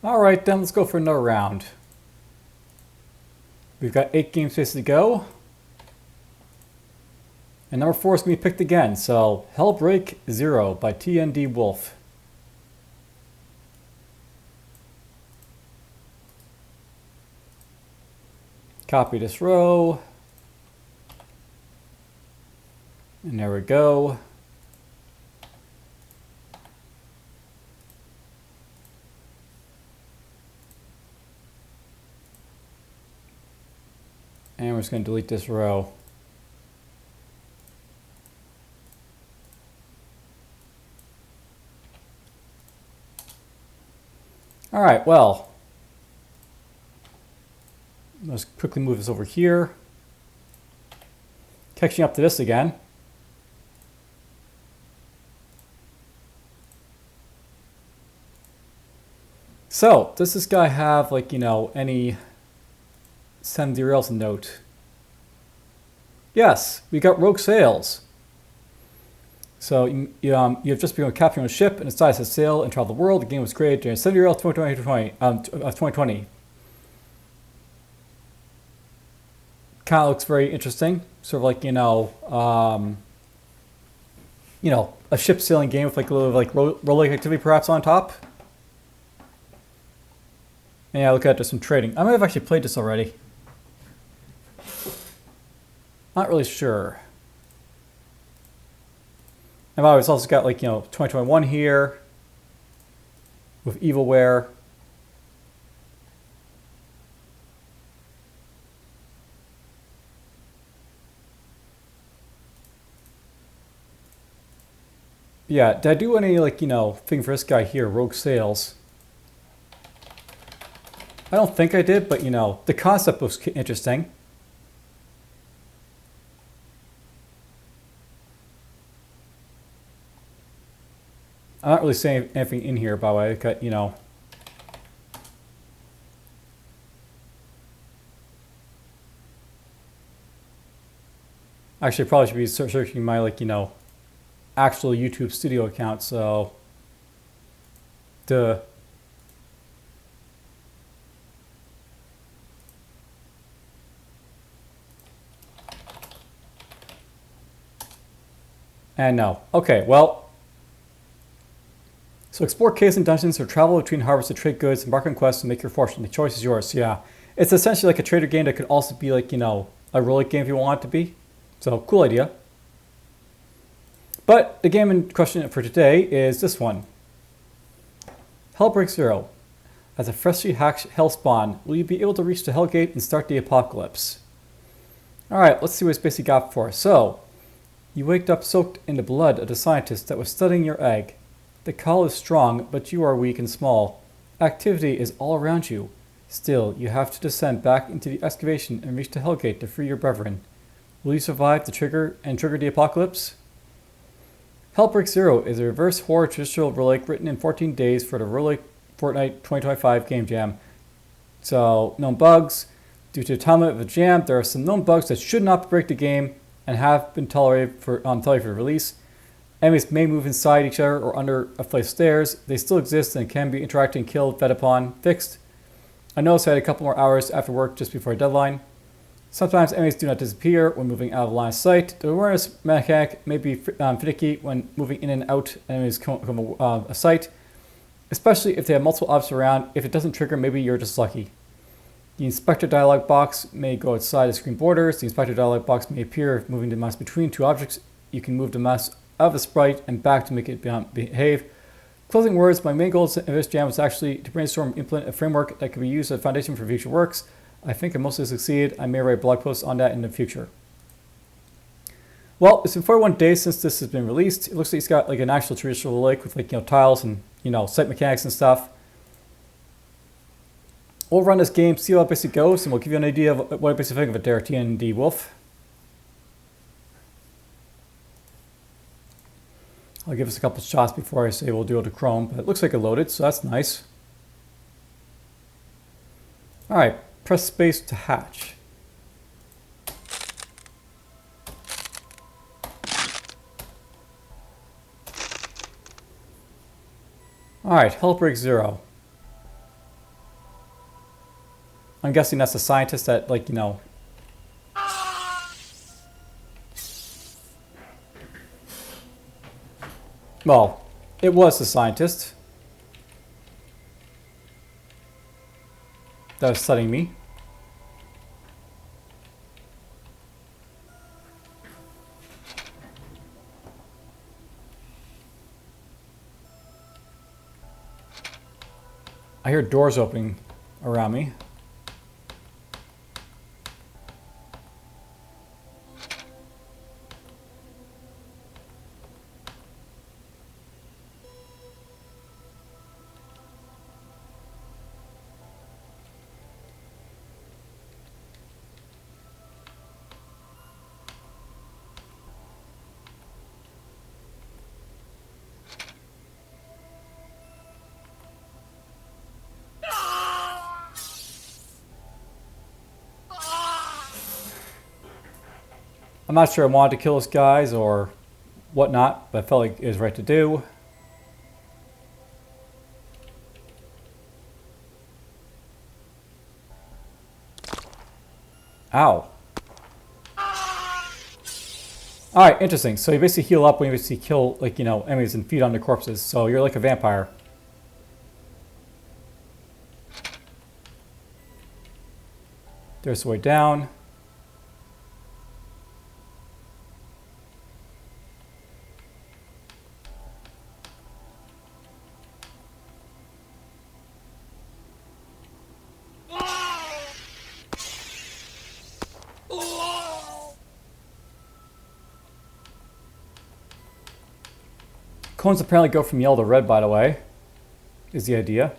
Alright then, let's go for another round. We've got 8 game spaces to go. And number 4 is going to be picked again, so Hellbreak 0 by TND Wolf. Copy this row. And there we go. And we're just going to delete this row. Alright, well, let's quickly move this over here. Catching up to this again. So, does this guy have, like, you know, any send else note? Yes, we got rogue sales. So you've just begun capturing a ship and decided to sail and travel the world. The game was created during 70 year 2020. Kind of looks very interesting. Sort of like, you know, a ship sailing game with like a little like roguelike activity perhaps on top. And yeah, look at there's some trading. I might have actually played this already. Not really sure. And I've always also got like, you know, 2021 here with Evilware. Yeah, did I do any like, you know, thing for this guy here, Rogue Sales? I don't think I did, but you know, the concept was interesting. I'm not really saying anything in here, by the way, because, you know. Actually, I probably should be searching my, like, you know, actual YouTube studio account, so. Duh. And no. Okay, well. So explore caves and dungeons or travel between harbors to trade goods, embark on quests and make your fortune. The choice is yours. Yeah. It's essentially like a trader game that could also be like, you know, a roguelike game if you want it to be. So, cool idea. But the game in question for today is this one. Hellbreak 0. As a freshly hatched hellspawn, will you be able to reach the Hellgate and start the apocalypse? Alright, let's see what it's basically got for us. So, you waked up soaked in the blood of the scientist that was studying your egg. The call is strong, but you are weak and small. Activity is all around you. Still, you have to descend back into the excavation and reach the Hellgate to free your brethren. Will you survive the trigger the apocalypse? Hellbreak 0 is a reverse horror traditional roguelike written in 14 days for the Roguelike Fortnight 2025 game jam. So, known bugs. Due to the time of the jam, there are some known bugs that should not break the game and have been tolerated for release. Enemies may move inside each other or under a flight of stairs. They still exist and can be interacted and killed, fed upon, fixed. I noticed I had a couple more hours after work just before a deadline. Sometimes enemies do not disappear when moving out of line of sight. The awareness mechanic may be finicky when moving in and out enemies come a sight, especially if they have multiple objects around. If it doesn't trigger, maybe you're just lucky. The inspector dialog box may go outside the screen borders. The inspector dialog box may appear if moving the mouse between two objects. You can move the mouse out of the sprite and back to make it behave. Closing words, my main goal in this jam was actually to brainstorm and implement a framework that could be used as a foundation for future works. I think I mostly succeeded. I may write blog posts on that in the future. Well, it's been 41 days since this has been released. It looks like it's got like an actual traditional lake with like, you know, tiles and, you know, site mechanics and stuff. We'll run this game, see how it basically goes, and we'll give you an idea of what I basically think of it there, TND Wolf. I'll give us a couple shots before I say we'll do it to Chrome, but it looks like it loaded, so that's nice. Alright, press space to hatch. Alright, Hellbreak 0. I'm guessing that's a scientist that, like, you know... Well, it was the scientist that was studying me. I hear doors opening around me. I'm not sure I wanted to kill those guys or whatnot, but I felt like it was right to do. Ow. Alright, interesting. So you basically heal up when you basically kill, like, you know, enemies and feed on their corpses. So you're like a vampire. There's the way down. Cones apparently go from yellow to red, by the way, is the idea.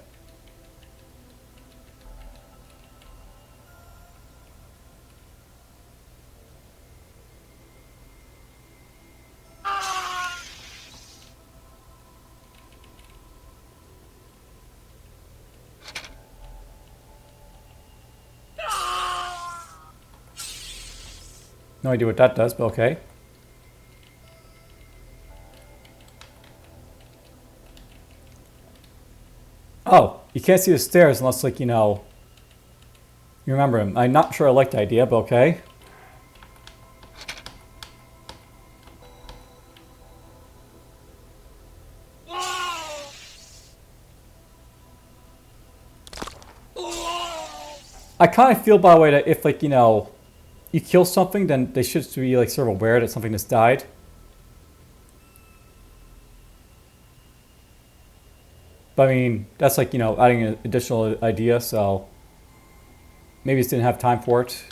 No idea what that does, but okay. Oh, you can't see the stairs unless, like, you know, you remember him. I'm not sure I like the idea, but okay. I kind of feel, by the way, that if, like, you know, you kill something, then they should be, like, sort of aware that something has died. But I mean, that's like, you know, adding an additional idea, so maybe just didn't have time for it.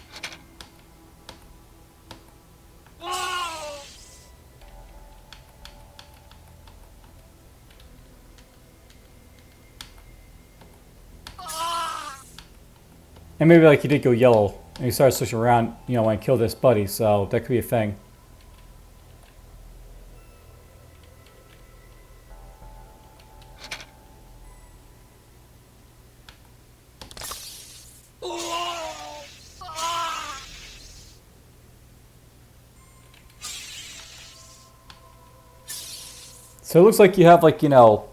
And maybe, like, he did go yellow and he started switching around, you know, when I killed this buddy, so that could be a thing. So it looks like you have, like, you know,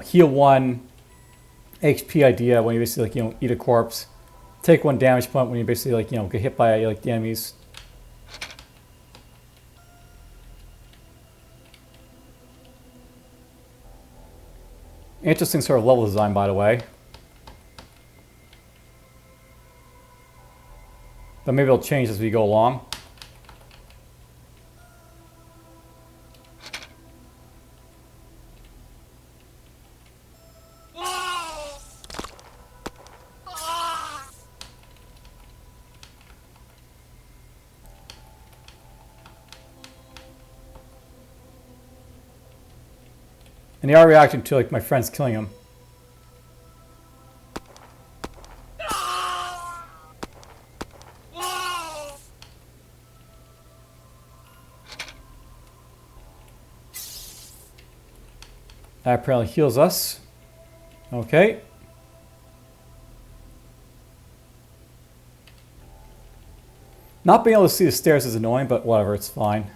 heal 1 HP idea when you basically, like, you know, eat a corpse. Take 1 damage point when you basically, like, you know, get hit by, like, the enemies. Interesting sort of level design, by the way. But maybe it'll change as we go along. And they are reacting to, like, my friends killing him. That apparently heals us. Okay. Not being able to see the stairs is annoying, but whatever, it's fine.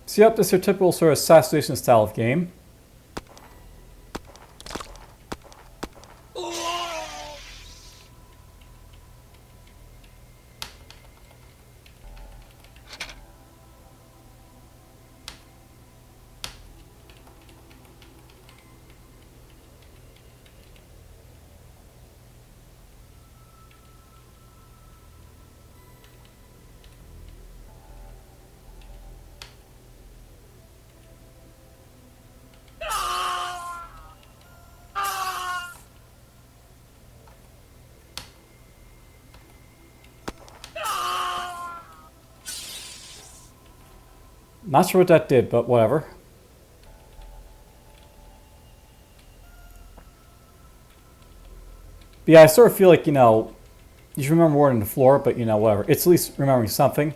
So yep, this is your typical sort of assassination style of game. Not sure what that did, but whatever. But yeah, I sort of feel like, you know, you should remember more than the floor, but you know, whatever. It's at least remembering something.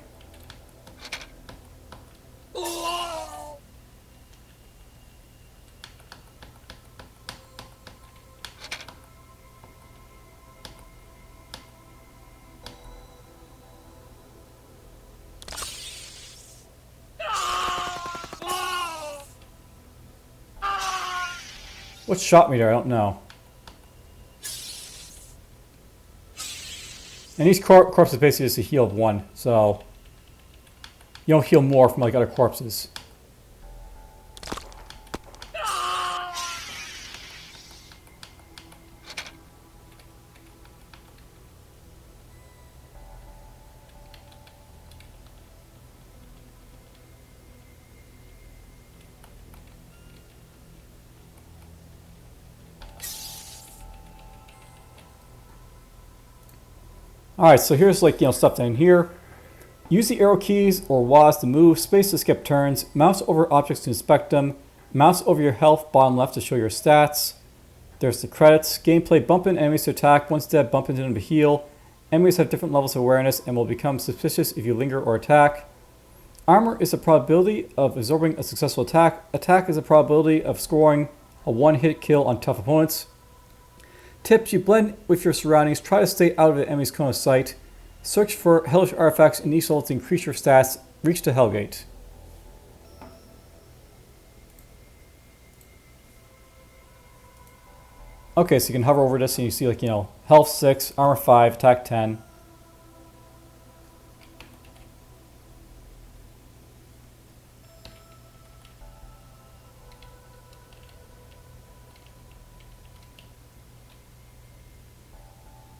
What shot me there? I don't know. And each corpse is basically just a heal of 1, so you don't heal more from like other corpses. Alright, so here's like, you know, stuff down here. Use the arrow keys or WASD to move, space to skip turns, mouse over objects to inspect them, mouse over your health bottom left to show your stats. There's the credits. Gameplay: bump in enemies to attack, once dead bump into them to heal. Enemies have different levels of awareness and will become suspicious if you linger or attack. Armor is the probability of absorbing a successful attack. Attack is the probability of scoring a one-hit kill on tough opponents. Tips: you blend with your surroundings, try to stay out of the enemy's cone of sight. Search for hellish artifacts in each level to increase your stats. Reach the Hellgate. Okay, so you can hover over this and you see, like, you know, health 6, armor 5, attack 10.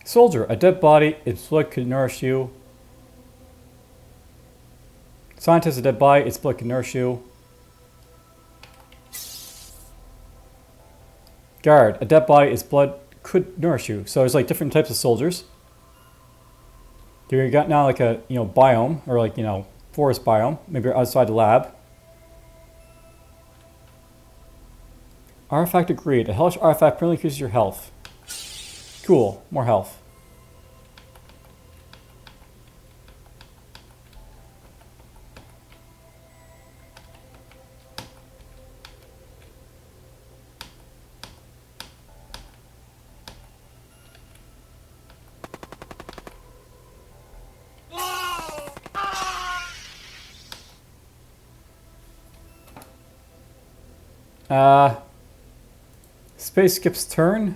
Soldier: a dead body, its blood could nourish you. Scientist: a dead body, its blood could nourish you. Guard: a dead body, its blood could nourish you. So there's like different types of soldiers. Here you got now like a, you know, biome, or like, you know, forest biome, maybe outside the lab. Artifact agreed. A hellish artifact permanently increases your health. Cool, more health. Space skips turn,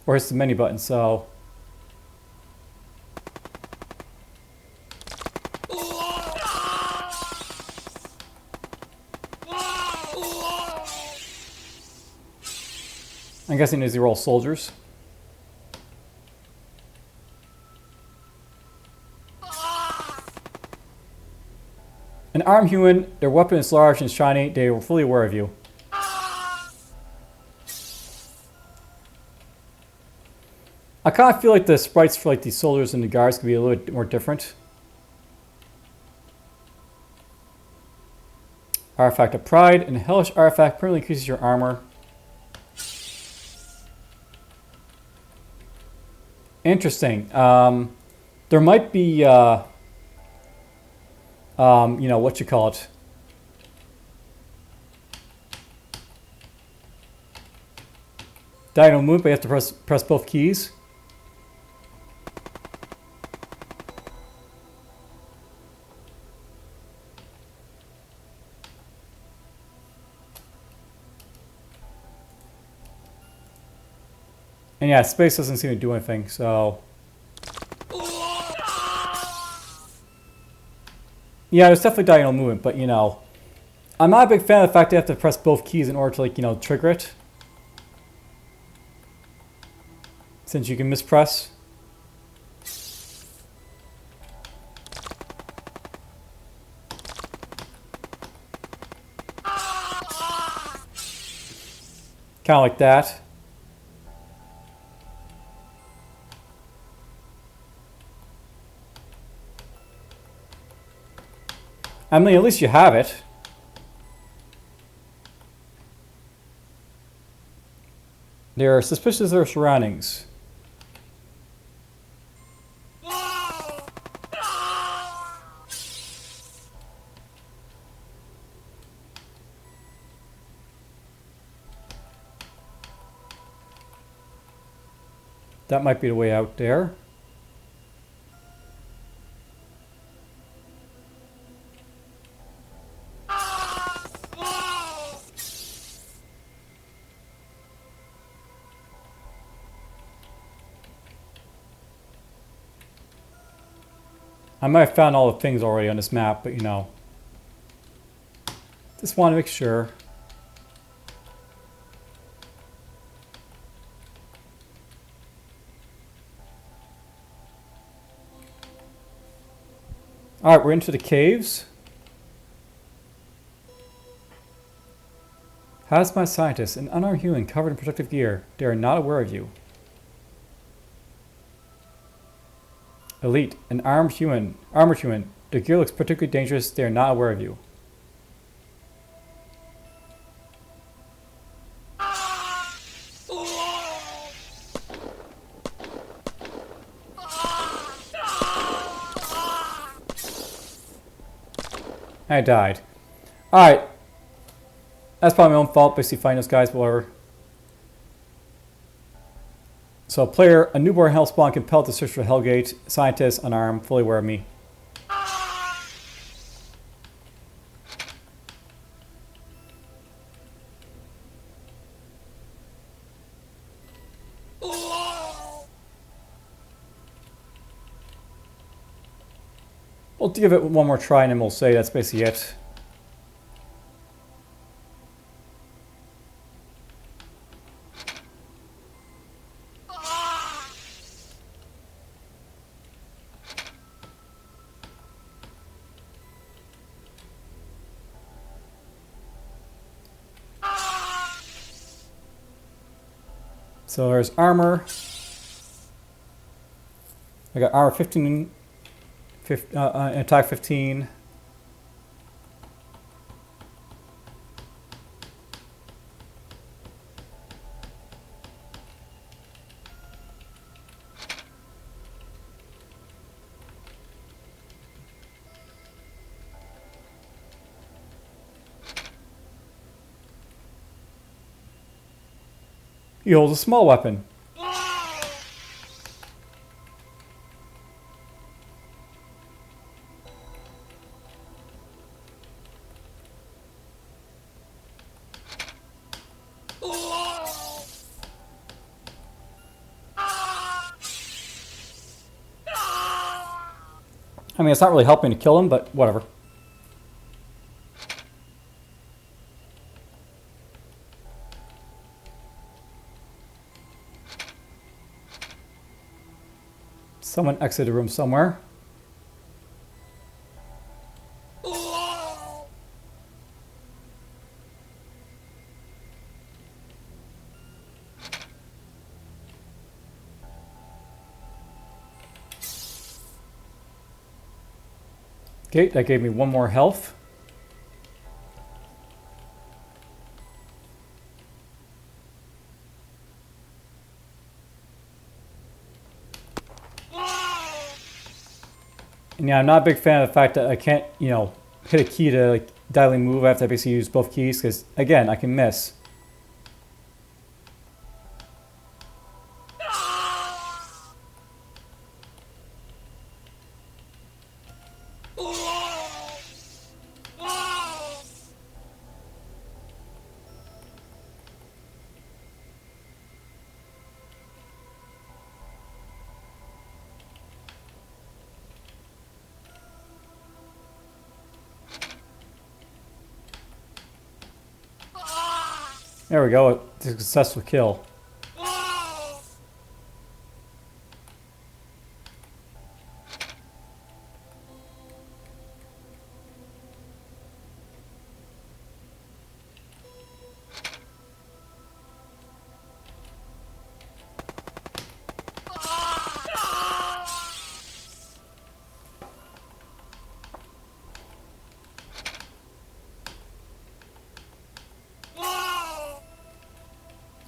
or it's the menu button, so. I'm guessing these are all soldiers. An armed human, their weapon is large and shiny, they were fully aware of you. I kind of feel like the sprites for like these soldiers and the guards could be a little bit more different. Artifact of Pride, and a hellish artifact permanently increases your armor. Interesting. There might be, you know, what you call it. Diagonal move, but you have to press both keys. And yeah, space doesn't seem to do anything, so... Yeah, there's definitely diagonal movement, but you know... I'm not a big fan of the fact that you have to press both keys in order to, like, you know, trigger it. Since you can mispress. Kind of like that. I mean, at least you have it. They are suspicious of their surroundings. That might be the way out there. I might have found all the things already on this map, but you know. Just want to make sure. Alright, we're into the caves. Hazmat scientists, an unarmed human covered in protective gear. They are not aware of you. Elite, an armored human. The gear looks particularly dangerous. They are not aware of you. I died. Alright. That's probably my own fault, basically finding those guys, whatever. So player, a newborn hell spawn compelled to search for Hellgate. Scientist, unarmed, fully aware of me. We'll give it one more try and then we'll say that's basically it. So there's armor. I got armor 15, attack 15. He holds a small weapon. I mean, it's not really helping to kill him, but whatever. Someone exited the room somewhere. Okay, that gave me one more health. And yeah, I'm not a big fan of the fact that I can't, you know, hit a key to like dialing move. I have to basically use both keys because, again, I can miss. There we go. It's a successful kill.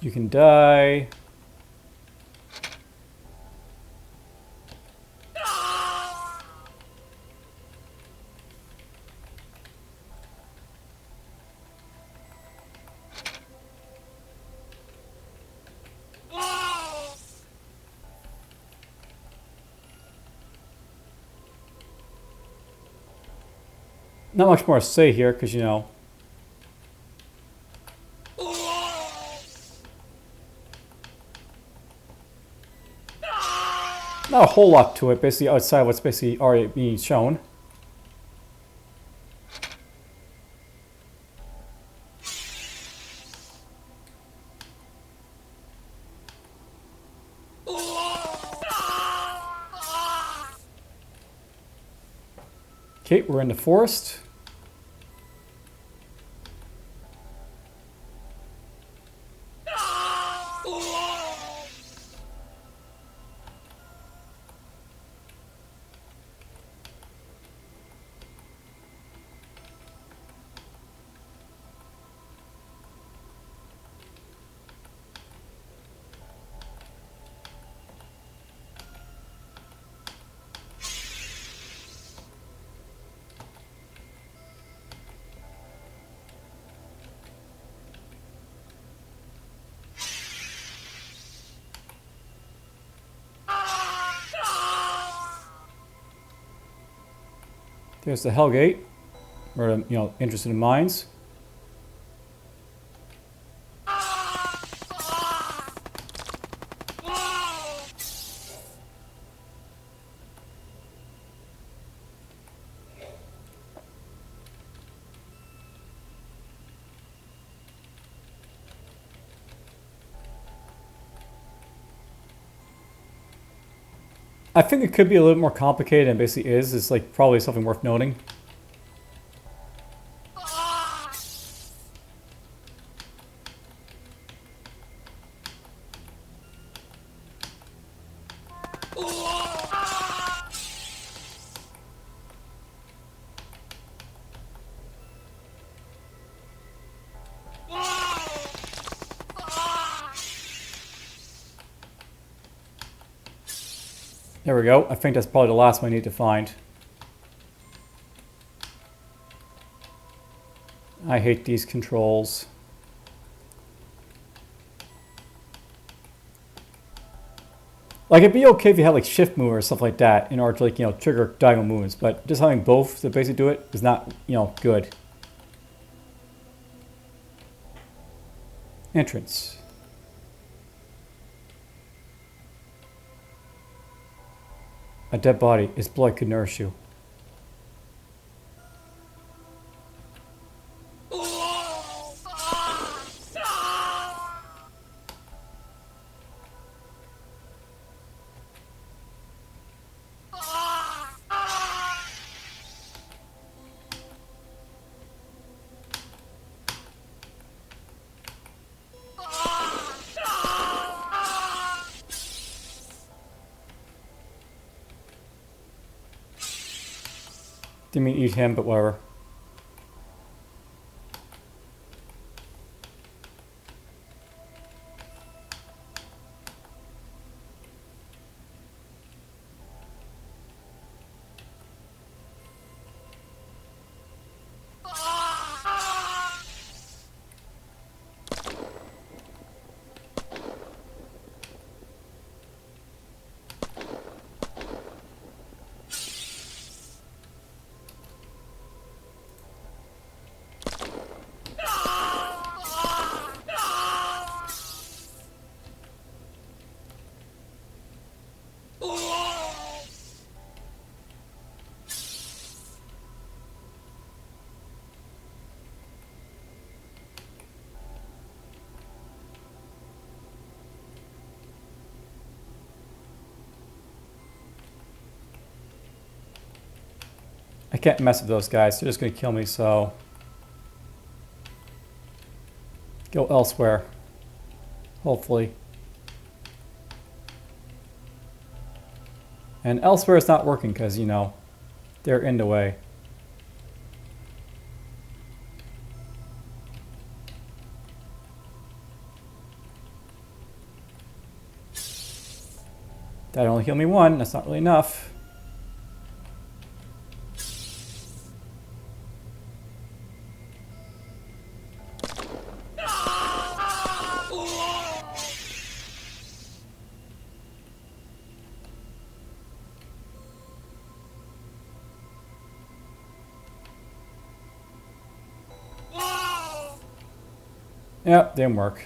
You can die. Not much more to say here, because, you know, not a whole lot to it, basically outside what's basically already being shown. Okay, we're in the forest. There's the Hellgate, or, you know, interested in mines. I think it could be a little more complicated than it basically is. It's like probably something worth noting. There we go. I think that's probably the last one I need to find. I hate these controls. Like, it'd be okay if you had like shift move or stuff like that in order to, like, you know, trigger diagonal movements, but just having both to basically do it is not, you know, good. Entrance. A dead body. Its blood could nourish you. Didn't mean to eat him, but whatever. I can't mess with those guys. They're just going to kill me, so... Go elsewhere. Hopefully. And elsewhere is not working because, you know, they're in the way. That only healed me one. That's not really enough. Yep, didn't work.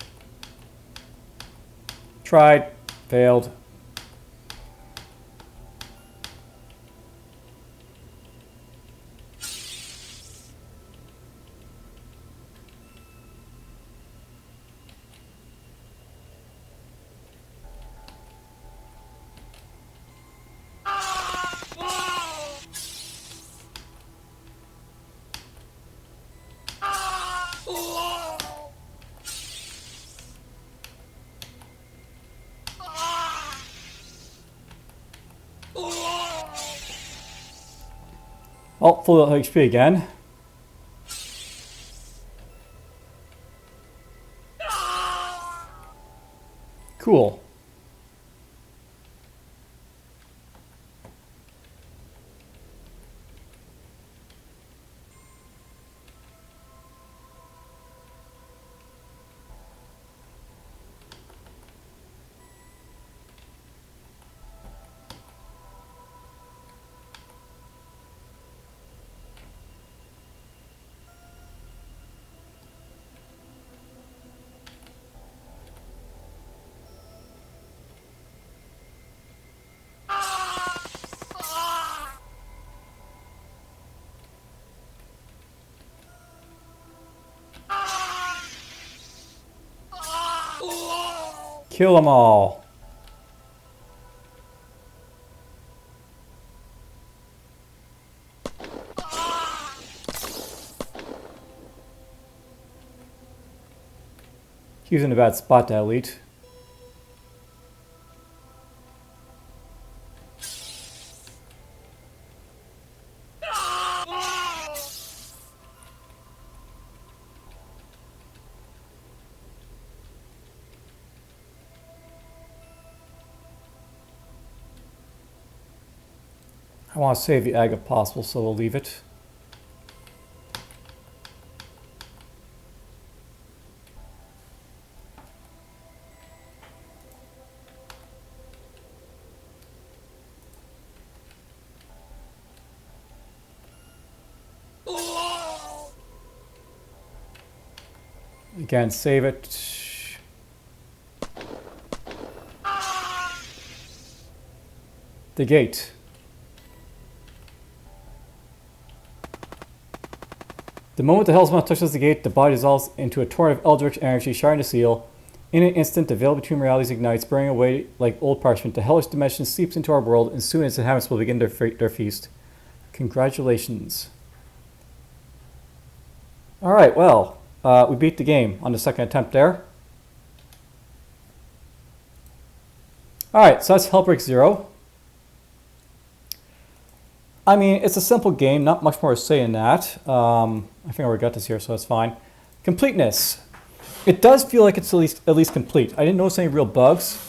Tried, failed. Oh, full HP again. Cool. Kill them all. He was in a bad spot, that elite. I want to save the egg if possible, so we'll leave it. Again, save it. The gate. The moment the Hellspawn touches the gate, the body dissolves into a torrent of Eldritch energy, shattering the seal. In an instant, the veil between realities ignites, burning away like old parchment. The hellish dimension seeps into our world, and soon its inhabitants will begin their feast. Congratulations. Alright, well, we beat the game on the second attempt there. Alright, so that's Hellbreak 0. I mean, it's a simple game, not much more to say in that. I think I already got this here, so that's fine. Completeness. It does feel like it's at least complete. I didn't notice any real bugs.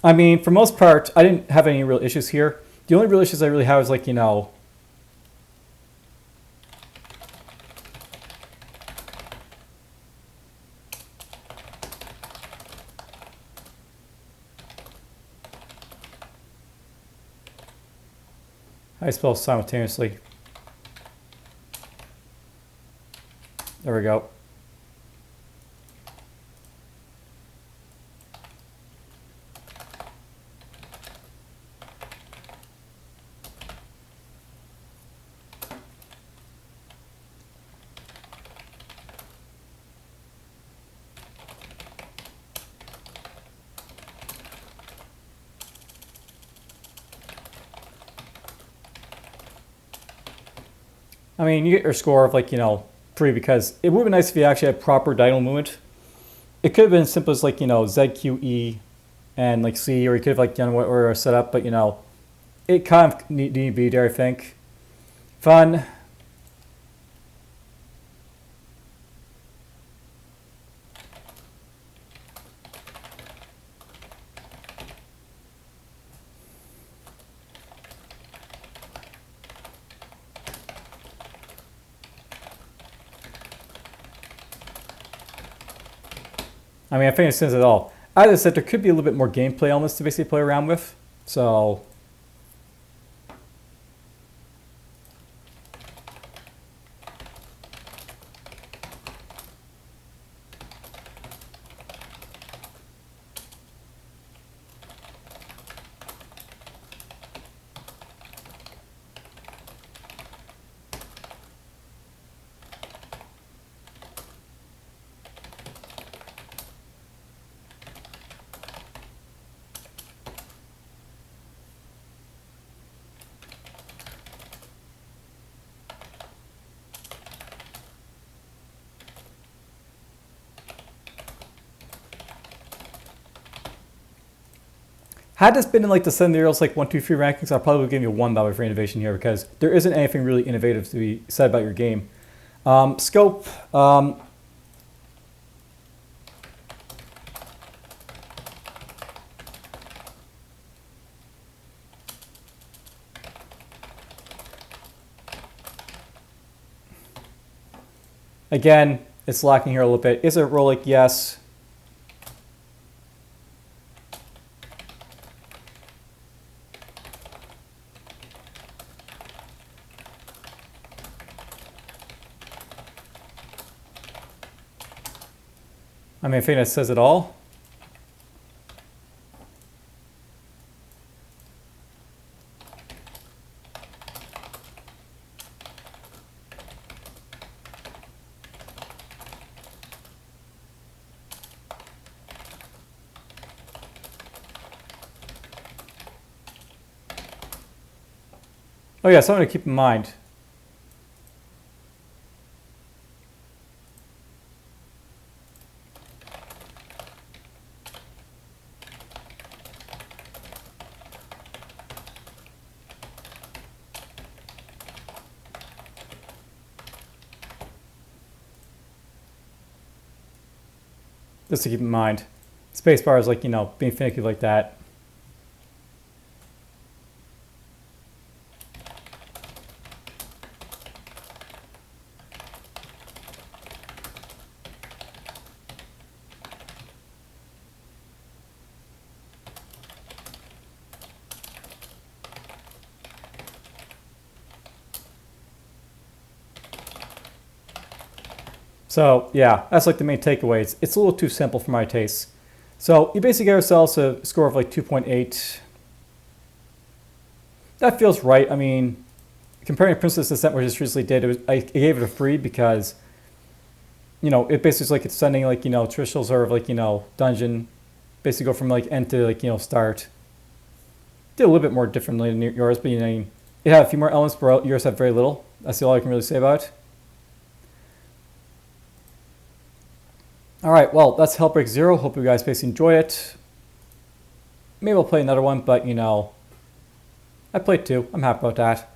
I mean, for most part, I didn't have any real issues here. The only real issues I really have is like, you know, I spell simultaneously. There we go. I mean, you get your score of like, 3 because it would have been nice if you actually had proper diagonal movement. It could have been simple as like, Z, Q, E, and like C, or you could have like done what we're set up, but it kind of need to be there, I think. Fun. I mean, I think it says it all. As I said, there could be a little bit more gameplay elements to basically play around with. So, had this been in like the 70-year-olds like 1, 2, 3 rankings, I'll probably give you $1 for innovation here because there isn't anything really innovative to be said about your game. Scope. Again, it's lacking here a little bit. Is it roguelike? Yes. I mean, I think that says it all. Oh yeah, something to keep in mind. Just to keep in mind. Spacebar is like, being finicky like that. So yeah, that's like the main takeaways. It's a little too simple for my taste. So you basically get yourselves a score of like 2.8. That feels right. I mean, comparing Princess Descent, which I just recently did, I gave it a 3 because, it basically is like it's sending like, traditional sort of like, dungeon, basically go from like end to like, start. Did a little bit more differently than yours, but it had a few more elements, but yours have very little. That's all I can really say about it. Alright, well, that's Hellbreak 0. Hope you guys basically enjoy it. Maybe I'll play another one, but, I played 2. I'm happy about that.